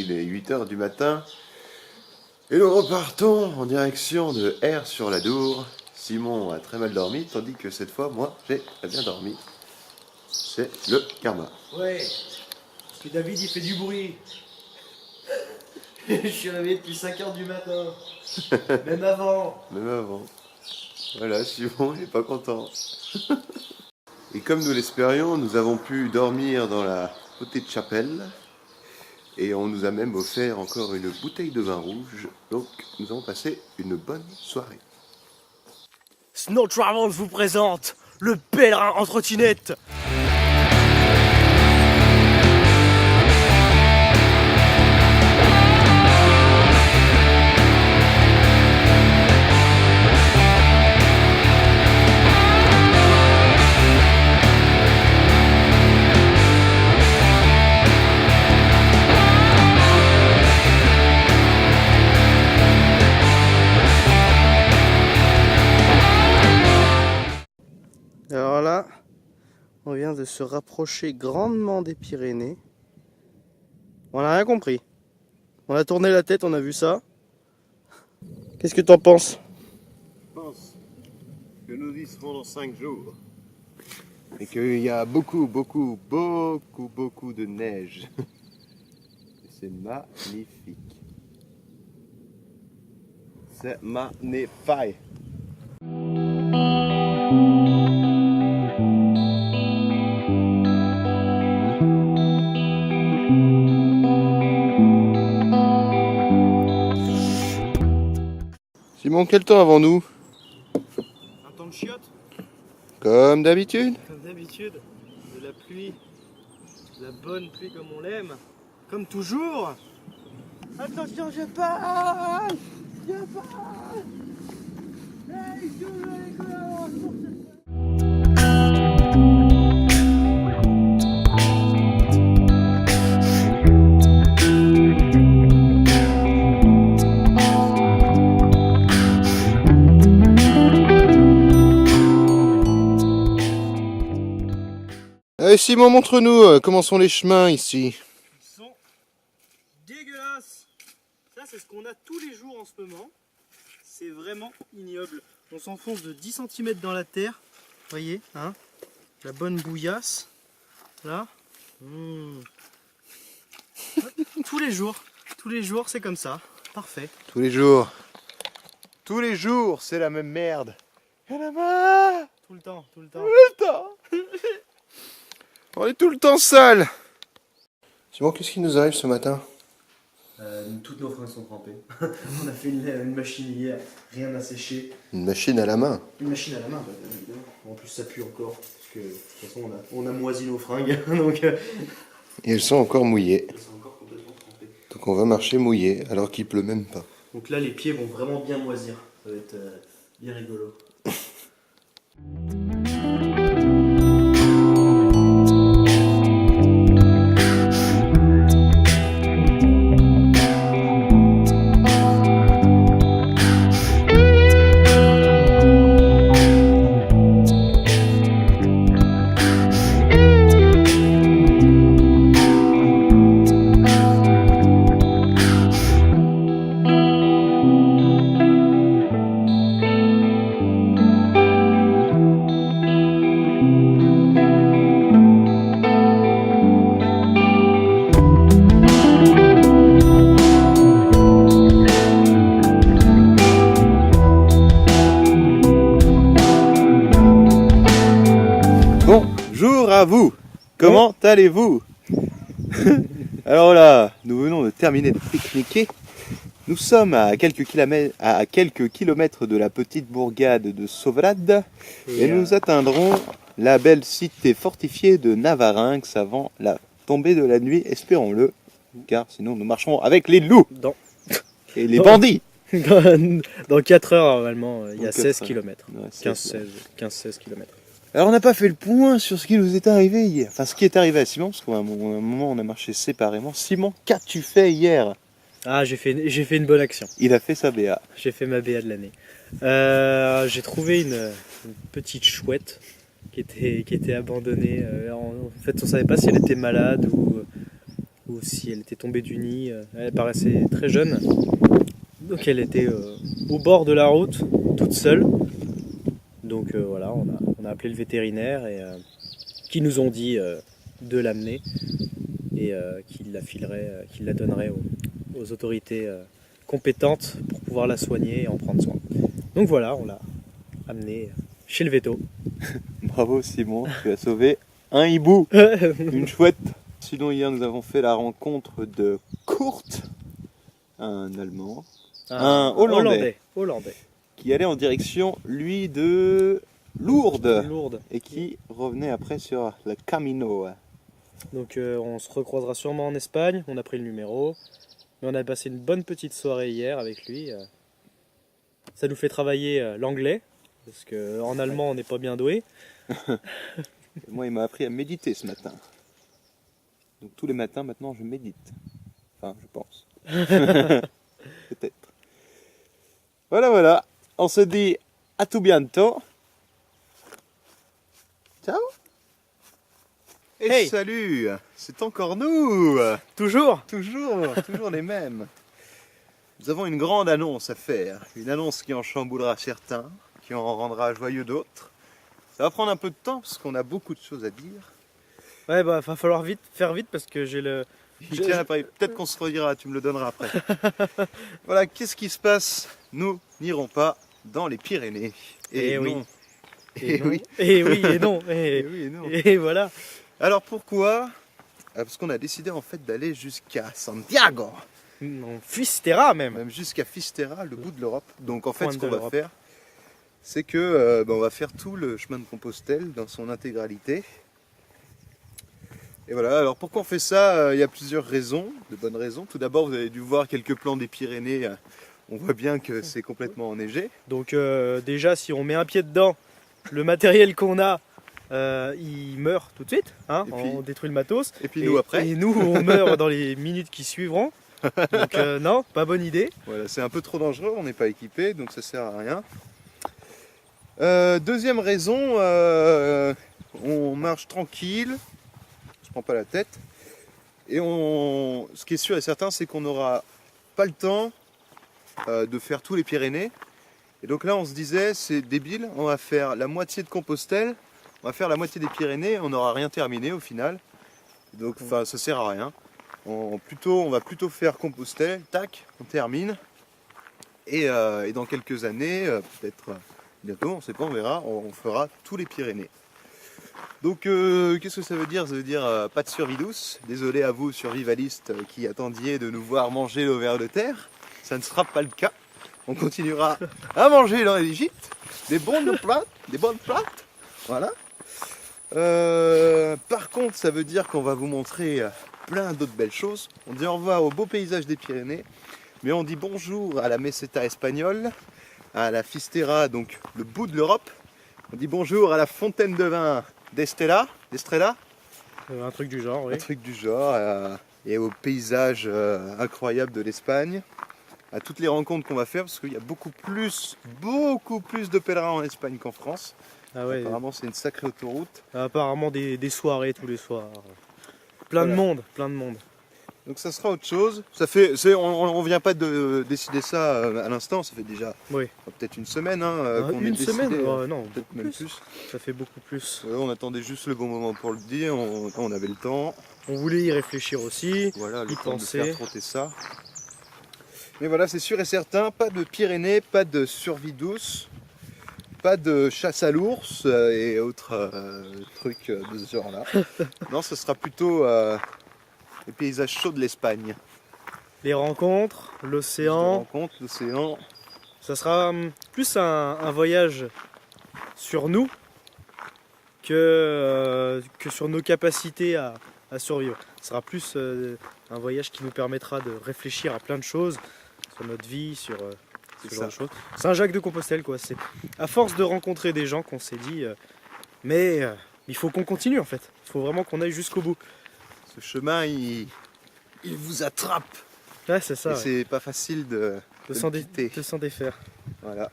il est 8 h du matin. Et nous repartons en direction de Aire-sur-l'Adour. Simon a très mal dormi, tandis que cette fois, moi, j'ai bien dormi. C'est le karma. Ouais, parce que David il fait du bruit. Je suis réveillé depuis 5 h du matin. Même avant. Même avant. Voilà, Simon, il est pas content. Et comme nous l'espérions, nous avons pu dormir dans la petite chapelle. Et on nous a même offert encore une bouteille de vin rouge. Donc nous avons passé une bonne soirée. Snow Travels vous présente le pèlerin en trottinette. Alors là, on vient de se rapprocher grandement des Pyrénées. On n'a rien compris. On a tourné la tête, on a vu ça. Qu'est-ce que t'en penses? Je pense que nous y serons dans 5 jours. Et qu'il y a beaucoup de neige. C'est magnifique. C'est magnifique. Simon, quel temps avons-nous? Un temps de chiotte, Comme d'habitude. comme d'habitude. De la pluie. De la bonne pluie comme on l'aime. Comme toujours. Attention, je passe. Je passe. Hey, je vais Allez Simon, montre-nous comment sont les chemins ici. Ils sont dégueulasses. Ça, c'est ce qu'on a tous les jours en ce moment. C'est vraiment ignoble. On s'enfonce de 10 cm dans la terre. Voyez, hein, la bonne bouillasse. Là. Tous les jours, c'est comme ça. Parfait. Tous les jours, c'est la même merde. Y'en a marre. Tout le temps. Tout le temps. On est tout le temps sale. Simon, qu'est-ce qui nous arrive ce matin? Toutes nos fringues sont trempées. On a fait une machine hier, rien n'a séché. Une machine à la main. Une machine à la main, bah, bien évidemment. En plus ça pue encore, parce que de toute façon on a moisi nos fringues. Donc, Et elles sont encore mouillées. elles sont encore complètement trempées. Donc on va marcher mouillé alors qu'il pleut même pas. Donc là les pieds vont vraiment bien moisir. Ça va être bien rigolo. Bonjour à vous. Comment allez-vous? Alors là, nous venons de terminer de pique-niquer. Nous sommes à quelques kilomètres de la petite bourgade de Sovrad et nous atteindrons la belle cité fortifiée de Navarinx avant la tombée de la nuit, espérons-le, car sinon nous marcherons avec les loups et les bandits. Dans 4 heures normalement, il y a Donc, 16 km. Ouais, 15-16 km. Alors on n'a pas fait le point sur ce qui nous est arrivé hier. Enfin ce qui est arrivé à Simon, parce qu'à un moment on a marché séparément. Simon, qu'as-tu fait hier? Ah, j'ai fait une bonne action. Il a fait sa BA. J'ai fait ma BA de l'année. J'ai trouvé une petite chouette qui était abandonnée. En fait, on savait pas si elle était malade ou ou si elle était tombée du nid. Elle paraissait très jeune, donc elle était au bord de la route, toute seule. Donc voilà, on a appelé le vétérinaire et qui nous ont dit de l'amener et qu'il qu'il la donnerait aux autorités compétentes pour pouvoir la soigner et en prendre soin. Donc voilà, on l'a amenée chez le véto. Bravo Simon, tu as sauvé un hibou, une chouette. Sinon hier nous avons fait la rencontre de Kurt, un Allemand, un Hollandais, qui allait en direction lui de Lourdes et qui revenait après sur le Camino. Donc on se recroisera sûrement en Espagne, on a pris le numéro, mais on a passé une bonne petite soirée hier avec lui. Ça nous fait travailler l'anglais, parce qu'en allemand on n'est pas bien doué. Moi il m'a appris à méditer ce matin. Donc tous les matins maintenant je médite. Enfin je pense. Peut-être. Voilà. On se dit à tout bientôt. Ciao. Et hey. Salut. C'est encore nous. Toujours les mêmes. Nous avons une grande annonce à faire. Une annonce qui en chamboulera certains, qui en rendra joyeux d'autres. Ça va prendre un peu de temps parce qu'on a beaucoup de choses à dire. Ouais, bah va falloir faire vite parce que j'ai le... Tiens, après, peut-être qu'on se redira, tu me le donneras après. Voilà, qu'est-ce qui se passe? Nous n'irons pas dans les Pyrénées. Et non. oui. Et oui. Et oui et non. Et oui et non. Et voilà. Alors pourquoi? Parce qu'on a décidé en fait d'aller jusqu'à Santiago. En Fistera même. Même jusqu'à Fistera, le bout de l'Europe. Donc en fait, Pointe ce qu'on de va l'Europe. faire, c'est que on va faire tout le chemin de Compostelle dans son intégralité. Et voilà, alors pourquoi on fait ça? Il y a plusieurs raisons, de bonnes raisons. Tout d'abord, vous avez dû voir quelques plans des Pyrénées. On voit bien que c'est complètement enneigé. Donc déjà, si on met un pied dedans, le matériel qu'on a, il meurt tout de suite. Hein, Et puis- on détruit le matos. Et puis nous après. Et nous, on meurt dans les minutes qui suivront. Donc non, pas bonne idée. Voilà, c'est un peu trop dangereux, on n'est pas équipé, donc ça sert à rien. Deuxième raison, on marche tranquille, on se prend pas la tête. Et ce qui est sûr et certain, c'est qu'on n'aura pas le temps de faire tous les Pyrénées. Et donc là, on se disait, c'est débile, on va faire la moitié de Compostelle, on va faire la moitié des Pyrénées, on n'aura rien terminé au final. Donc ça sert à rien. On va plutôt faire Compostelle, tac, on termine. Et dans quelques années, peut-être bientôt, on ne sait pas, on verra, on fera tous les Pyrénées. Donc qu'est-ce que ça veut dire? Ça veut dire pas de survie douce. Désolé à vous survivalistes qui attendiez de nous voir manger le ver de terre. Ça ne sera pas le cas. On continuera à manger dans l'Égypte des bonnes plâtres. Voilà. Par contre, ça veut dire qu'on va vous montrer plein d'autres belles choses. On dit au revoir au beau paysage des Pyrénées, mais on dit bonjour à la Meseta espagnole, à la Fistera, donc le bout de l'Europe. On dit bonjour à la fontaine de vin d'Estrella, Un truc du genre, oui. un truc du genre, et au paysage incroyable de l'Espagne, à toutes les rencontres qu'on va faire, parce qu'il y a beaucoup plus de pèlerins en Espagne qu'en France. Ah ouais. Apparemment, c'est une sacrée autoroute. Apparemment des soirées tous les soirs. Plein de monde. Donc ça sera autre chose. On vient pas de décider ça à l'instant, ça fait déjà Oui. peut-être une semaine qu'on Une est décidé. semaine non, Peut-être beaucoup même plus. plus. Ça fait beaucoup plus. Ouais, on attendait juste le bon moment pour le dire, on avait le temps. On voulait y réfléchir aussi. Voilà, le Y temps penser. de faire trotter ça. Mais voilà, c'est sûr et certain, pas de Pyrénées, pas de survie douce, pas de chasse à l'ours et autres trucs de ce genre-là. Non, ce sera plutôt les paysages chauds de l'Espagne. Les rencontres, Je l'océan. rencontre l'océan. Ça sera plus un voyage sur nous que sur nos capacités à survivre. Ce sera plus un voyage qui nous permettra de réfléchir à plein de choses, sur notre vie, sur ce genre de choses. Saint-Jacques-de-Compostelle, quoi. C'est à force de rencontrer des gens qu'on s'est dit, mais il faut qu'on continue en fait. Il faut vraiment qu'on aille jusqu'au bout. Ce chemin, il vous attrape. Ouais, c'est ça. Et Ouais. c'est pas facile de De le quitter. s'en défaire. Voilà.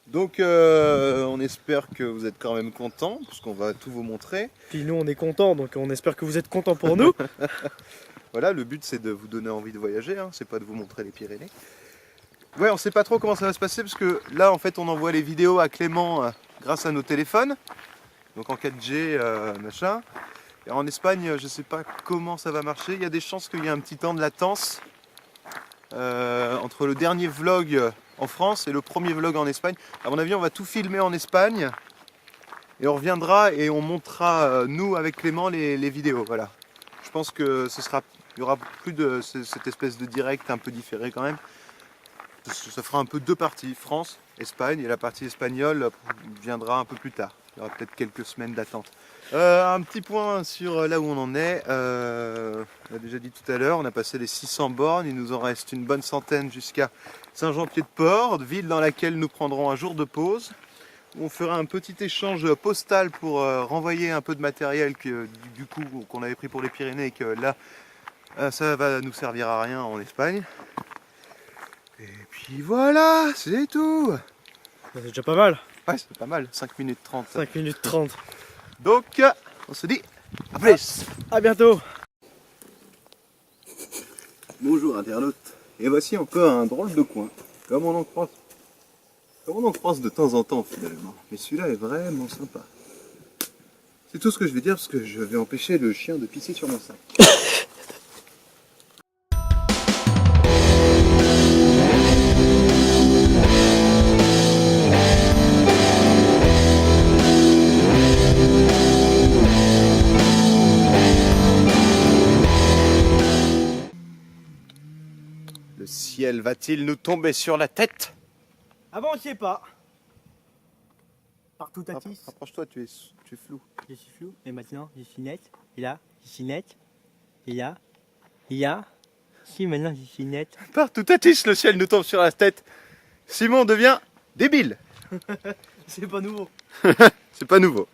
Donc on espère que vous êtes quand même contents, parce qu'on va tout vous montrer. Puis nous, on est contents, donc on espère que vous êtes contents pour nous. Voilà, le but c'est de vous donner envie de voyager, hein, c'est pas de vous montrer les Pyrénées. Ouais, on sait pas trop comment ça va se passer parce que là en fait on envoie les vidéos à Clément grâce à nos téléphones, donc en 4G machin. Et en Espagne, je sais pas comment ça va marcher, il y a des chances qu'il y ait un petit temps de latence entre le dernier vlog en France et le premier vlog en Espagne. À mon avis, on va tout filmer en Espagne et on reviendra et on montrera nous avec Clément les vidéos. Voilà. Je pense que il y aura plus de cette espèce de direct un peu différé quand même. Ça fera un peu deux parties, France, Espagne, et la partie espagnole viendra un peu plus tard. Il y aura peut-être quelques semaines d'attente. Un petit point sur là où on en est. On a déjà dit tout à l'heure, on a passé les 600 bornes. Il nous en reste une bonne centaine jusqu'à Saint-Jean-Pied-de-Port, ville dans laquelle nous prendrons un jour de pause. On fera un petit échange postal pour renvoyer un peu de matériel du coup qu'on avait pris pour les Pyrénées et que là, ça va nous servir à rien en Espagne. Et puis voilà, c'est tout. C'est déjà pas mal. Ouais, c'est pas mal, 5 minutes 30. 5 minutes 30. Donc, on se dit à plus. À bientôt. Bonjour internautes. Et voici encore un drôle de coin, comme on en croise de temps en temps finalement. Mais celui-là est vraiment sympa. C'est tout ce que je vais dire parce que je vais empêcher le chien de pisser sur mon sac. Le ciel va-t-il nous tomber sur la tête? Avant, on n'y est pas. Partout à tisse. Rapproche-toi, tu es flou. Je suis flou. Et maintenant, je suis net. Et là, je suis net. Et là, et là. Si, maintenant, je suis net. Partout à tisse, le ciel nous tombe sur la tête. Simon devient débile. C'est pas nouveau. C'est pas nouveau.